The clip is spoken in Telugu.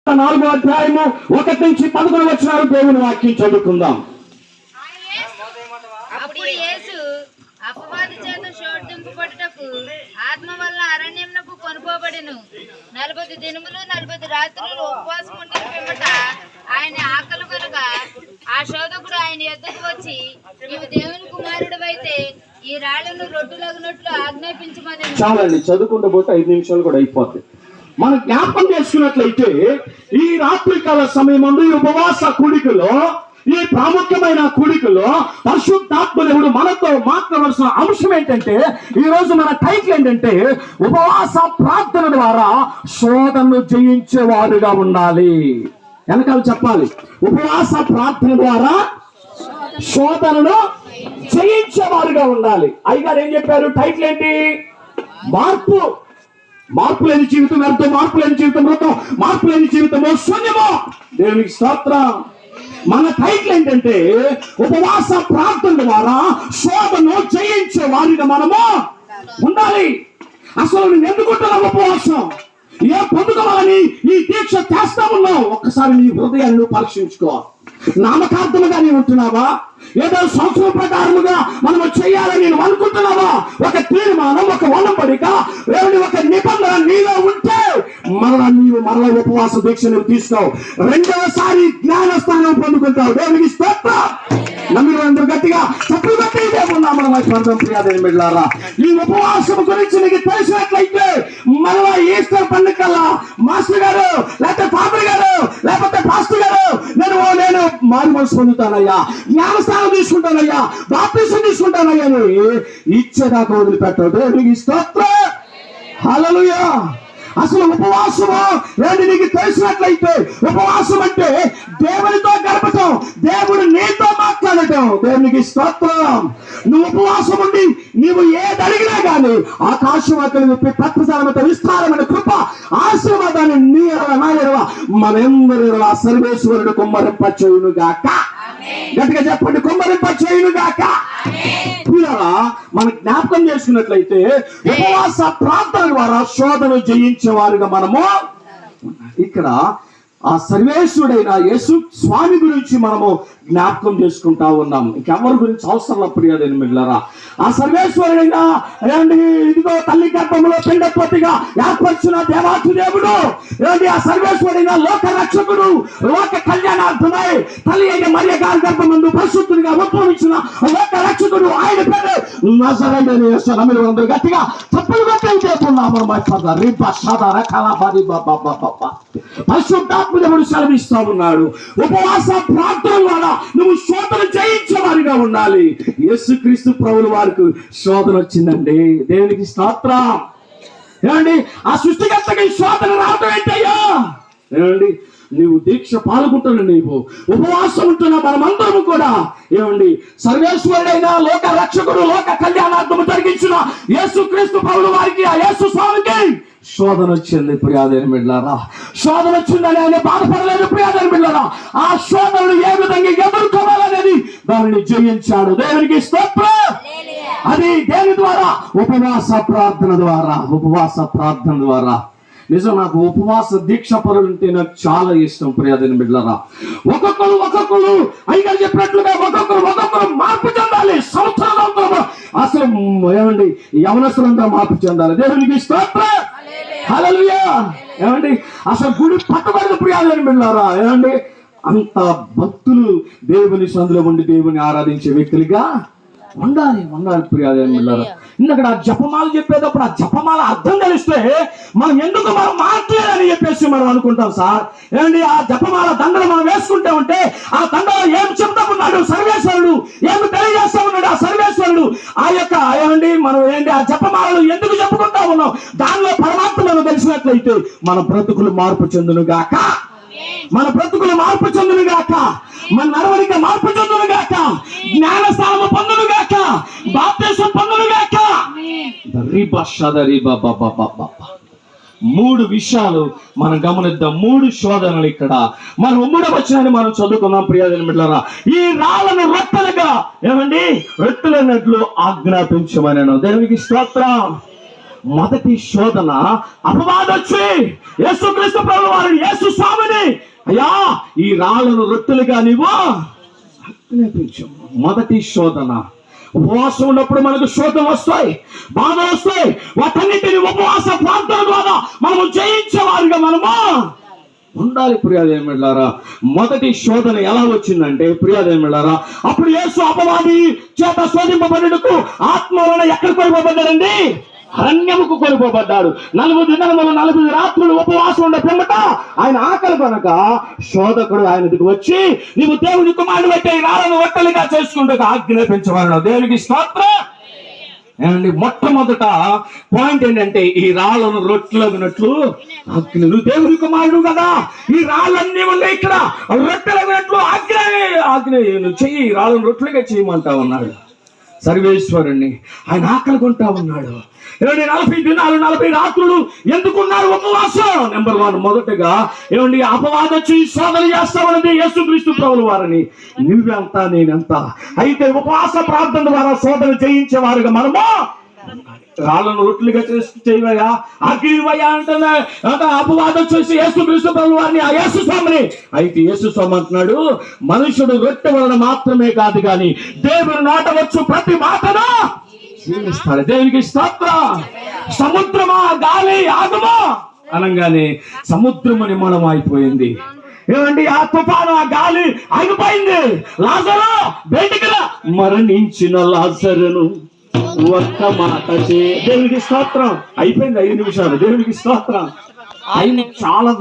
4వ అధ్యాయము 1 నుంచి 11 వచనాలు దేవుని వాక్యం చదువుకుందాం. అప్పుడు యేసు అపవాది చేత శోధింపబడుటకు ఆత్మ వల్ల అరణ్యమునకు కొనుపోబడెను. 40 దినములు 40 రాత్రులు ఉపవాసం ఉండిన పిమ్మట ఆయన ఆకలి కనుక ఆ శోధకుడు ఆయన యొద్దకు వచ్చి, నీవు దేవుని కుమారుడివైతే ఈ రాళ్లను రొట్టెలగునట్లు ఆజ్ఞాపించమని. చాలండి, చదువుకుంటూ పోతే 5 నిమిషాలు కూడా అయిపోతుంది. మనం జ్ఞాపకం చేసుకున్నట్లయితే ఈ రాత్రికాల సమయమందు ఈ ఉపవాస కూడికలో, ఈ ప్రాముఖ్యమైన కూడికలో పరిశుద్ధాత్మ దేవుడు మనతో మాట్లాడవలసిన అంశం ఏంటంటే, ఈ రోజు మన టైటిల్ ఏంటంటే, ఉపవాస ప్రార్థన ద్వారా శోధనను జయించేవారుగా ఉండాలి. వెనకాల చెప్పాలి, ఉపవాస ప్రార్థన ద్వారా శోధనను జయించేవారుగా ఉండాలి. అయ్యగారు ఏం చెప్పారు? టైటిల్ ఏంటి? మార్పు లేని జీవితం వ్యర్థం, మార్పు లేని జీవితం మృతం, మార్పు లేని జీవితము శూన్యము. దేవునికి స్తోత్రం. మన టైటిల్ ఏంటంటే, ఉపవాస ప్రార్థన ద్వారా శోధను జయించే వారిగా మనము ఉండాలి. అసలు నువ్వు ఎందుకుంటున్నావు ఉపవాసం? ఏ పొందుకోవాలని ఈ దీక్ష చేస్తా ఉన్నావు? ఒక్కసారి నీ హృదయాన్ని పరీక్షించుకో. నామకార్థముగా నీవు ఉంటున్నావా? ఏదో సంవత్సరం ప్రకారముగా మనము చేయాలని నువ్వు అనుకుంటున్నావా? ఒక తీర్మానం, ఒక ఒడంబడిక, ఒక నిబంధన నీలో ఉంటే మరలా ఉపవాస దీక్ష నువ్వు తీసుకోవు. రెండవసారి జ్ఞానస్థానం పొందుకుంటావు. దేవునికి స్తోత్రం. నమ్మిన అందరూ గట్టిగా చప్పుడు గట్టి ప్రియాదేవి బిడ్డలారా, ఈ ఉపవాసం గురించి నీకు తెలిసినట్లయితే మరలా ఈస్టర్ పండుగ మాస్టర్ గారు లేకపోతే ఫాదర్ గారు లేకపోతే పాస్టర్ గారు నేను మారు మనసు పొందుతానయ్యా, జ్ఞానస్థానం తీసుకుంటానయ్యా, బాప్తిసం తీసుకుంటానయ్యా అని ఇచ్చేదాకా వదిలిపెట్టావు. దేవునికి స్తోత్రం. హల్లెలూయా. అసలు ఉపవాసము ఏంటి నీకు తెలిసినట్లయితే, ఉపవాసం అంటే దేవునితో గడపటం, దేవుడు నీతో మాట్లాడటం. దేవునికి స్తోత్రం. నువ్వు ఉపవాసం ఉండి నీవు ఏది అడిగినా కానీ ఆకాశం అక్కడ ప్రతిసారమైన విస్తారమైన కృప ఆశీర్వాదాన్ని నీ ఎడల నా ఎడల మనందరి ఎడల సర్వేశ్వరుడు కుమ్మరింపచేయును గాక. గట్టిగా చెప్పండి, కుమ్మరింపచేయును గాక. మన జ్ఞాపకం చేసుకున్నట్లయితే ఉపవాస ప్రార్థన ద్వారా శోధన జయించేవారుగా మనము ఇక్కడ ఆ సర్వేశ్వరుడైన యేసు స్వామి గురించి మనము జ్ఞాపకం చేసుకుంటా ఉన్నాము. ఇంకెవరి గురించి అవసరం ప్రియాదేవి బిడ్డలారా. ఆ సర్వేశ్వరుడైన ఇదిగో తల్లి గర్భంలో పిండపోతిగా ఏర్పరిచిన దేవాతి దేవుడు, ఆ సర్వేశ్వరుడైన లోక రక్షకుడు, లోక కళ్యాణార్థమై తల్లి అయిన మరియ గారి గర్భమందు పరిశుద్ధుడిగా ఉద్భవించిన లోక రక్షకుడు, ఆయన పేరు నజరేయుడైన యేసు. అందరూ గట్టిగా తప్పులు గట్టి చెప్పున్నాము. పరిశుద్ధాత్మ దేవుడు సెలవిస్తా ఉన్నాడు, ఉపవాస ప్రార్థన ద్వారా నువ్వు శోధన జయించే వారిగా ఉండాలి. యేసుక్రీస్తు ప్రభువుల వారికి శోధన వచ్చిందండి. దేవునికి స్తోత్రం. ఏమండి, ఆ సృష్టికర్తకి శోధన రావటం ఏంటయ్యా? ఏమండి, నీవు దీక్ష పాల్గొంటున్న నీవు ఉపవాసం ఉంటున్న మనమందరము కూడా ఏమండి సర్వేశ్వరుడైన లోక రక్షకుడు, లోక కళ్యాణార్థము జరిగించిన యేసుక్రీస్తు ప్రభువుల వారికి, ఆ యేసు స్వామికి శోధన వచ్చింది. ప్రియాదేవి బిడ్డలారా, శోధన వచ్చిందని ఆయన బాధపడలేదు. ప్రియాదేవి బిడ్డలారా, ఆ శోధనను ఏ విధంగా ఎదుర్కోవాలనేది దానిని జయించాడు. దేవునికి స్తోత్రం. అది దేని ద్వారా? ఉపవాస ప్రార్థన ద్వారా. ఉపవాస ప్రార్థన ద్వారా. నిజం, నాకు ఉపవాస దీక్ష పరులు అంటే నాకు చాలా ఇష్టం. ప్రియాదేవి బిడ్డలారా, ఒక్కొక్కరు అయ్యగారు చెప్పినట్లుగా ఒక్కొక్కరు మార్పు చెందాలి. సంవత్సరం అసలు ఏమండి యవనస్తులంతా మార్పు చెందాలి. దేవునికి స్తోత్రం. హల్లెలూయా. ఏమండి, అసలు గుడి పట్టుబడిన ప్రియాదేవి బిడ్డలారా, ఏమండి అంత భక్తులు దేవుని సందులో ఉండి దేవుని ఆరాధించే వ్యక్తులుగా ఉండాలి. ప్రియాదేవి బిడ్డలారా, ఇందాక జపమాల చెప్పేటప్పుడు ఆ జపమాల అర్థం తెలిస్తే మనం ఎందుకు మనం మాట్లాడాలని చెప్పేసి మనం అనుకుంటాం సార్. ఏమండి, ఆ జపమాల దండలు మనం వేసుకుంటే ఉంటే ఆ దండలో ఏం చెప్తా ఉన్నాడు సర్వేశ్వరుడు, ఏమి తెలియజేస్తా ఉన్నాడు ఆ సర్వేశ్వరుడు. ఆ యొక్క ఏమండి మనం ఏంటి ఆ జపమాలను ఎందుకు చెప్పుకుంటా ఉన్నాం, దానిలో పరమాత్మ మనం తెలిసినట్లయితే మన బ్రతుకులు మార్పు చెందును గాక, మన బ్రతుకులు మార్పు చెందును గాక, మన నడవడిక మార్పు చెందును గాక, జ్ఞానస్థానము పొందును గాక, బాప్తిసం పొందును గాక. మూడు విషయాలు మనం గమనిద్దాం. మూడు శోధనలు ఇక్కడ మనం 3వ వచనాన్ని మనం చదువుకుందాం. ప్రియాదేవి బిడ్డలారా, ఈ రాళ్ళను రొట్టెలుగా ఏమండి రొట్టెలన్నట్లు ఆజ్ఞాపించమనెను. దేవునికి స్తోత్రం. మొదటి శోధన అపవాదం వచ్చి యేసుక్రీస్తు ప్రభువు వారిని యేసు స్వామిని అయ్యా ఈ రాళ్ళను రొట్టెలుగా నీవు ఆజ్ఞాపించు. మొదటి శోధన. ఉపవాసం ఉన్నప్పుడు మనకు శోధన వస్తాయి, బాధలు వస్తాయి. వాటన్నిటిని ఉపవాస ప్రార్థన ద్వారా మనము జయించేవారుగా మనము ఉండాలి. ప్రియాదేమిళ్ళారా, మొదటి శోధన ఎలా వచ్చిందంటే ప్రియాదేమిళ్ళారా, అప్పుడు యేసు అపవాది చేత శోధింపబడుటకు ఆత్మ వలన ఎక్కడికి కొనిపోబడ్డాడండి? అరణ్యముకు కొనిపోబడ్డాడు. 40 దినములు 40 రాత్రులు ఉపవాసం ఉండే పిమ్మట ఆయన ఆకలి కనుక శోధకుడు ఆయనకు వచ్చి, నీవు దేవుని కుమారుడు బట్టి ఈ రాళ్ళను రొట్టెలుగా చేసుకుంటూ ఆజ్ఞాపించమన్నాడు. దేవునికి స్తోత్రం. ఏమండి, మొట్టమొదట పాయింట్ ఏంటంటే ఈ రాళ్ళను రొట్టెలగినట్లు ఆజ్ఞ. నువ్వు దేవుని కుమారుడు కదా, ఈ రాళ్ళన్నీ ఉన్నాయి ఇక్కడ, రొట్టెలగినట్లు ఆజ్ఞ నువ్వు చెయ్యి, ఈ రాళ్ళను రొట్టెలుగా చేయమంటా ఉన్నాడు సర్వేశ్వరుణ్ణి. ఆయన ఆకలి కొంటా ఉన్నాడు. 40 దినాలు 40 రాత్రులు ఎందుకున్నారు ఉపవాసం? నెంబర్ 1, మొదటగా ఏమండి, అపవాదం వచ్చి శోధన చేస్తామన్నది యేసుక్రీస్తు ప్రభుల వారిని. నువ్వెంత నేనెంత. అయితే ఉపవాస ప్రార్థన ద్వారా శోధన జయించేవారుగా మనము రాళ్ళను రొట్టెలుగా చేయవయ్యా, అగ్గివయ్యా అంటున్నా. అపవాదం చేసి యేసుక్రీస్తు ప్రభుల వారిని, ఆ యేసు స్వామిని. అయితే యేసు స్వామి అంటున్నాడు, మనుషుడు రొట్టె వలన మాత్రమే కాదు కానీ దేవుని నోట వచ్చు ప్రతి మాటను జీవిస్తాడు. దేవునికి స్తోత్రం. సముద్రమా గాలి ఆగమా అనగానే సముద్రము నిర్మూలం అయిపోయింది. ఏమండి, ఆ తుఫాను ఆ గాలి ఆగిపోయింది. లాజరు బయటికి రా. మరణించిన లాజరును ఒక్క మాట దేవునికి స్తోత్రం. అయిపోయింది 5 నిమిషాలు. దేవునికి స్తోత్రం. ఆయన చాలా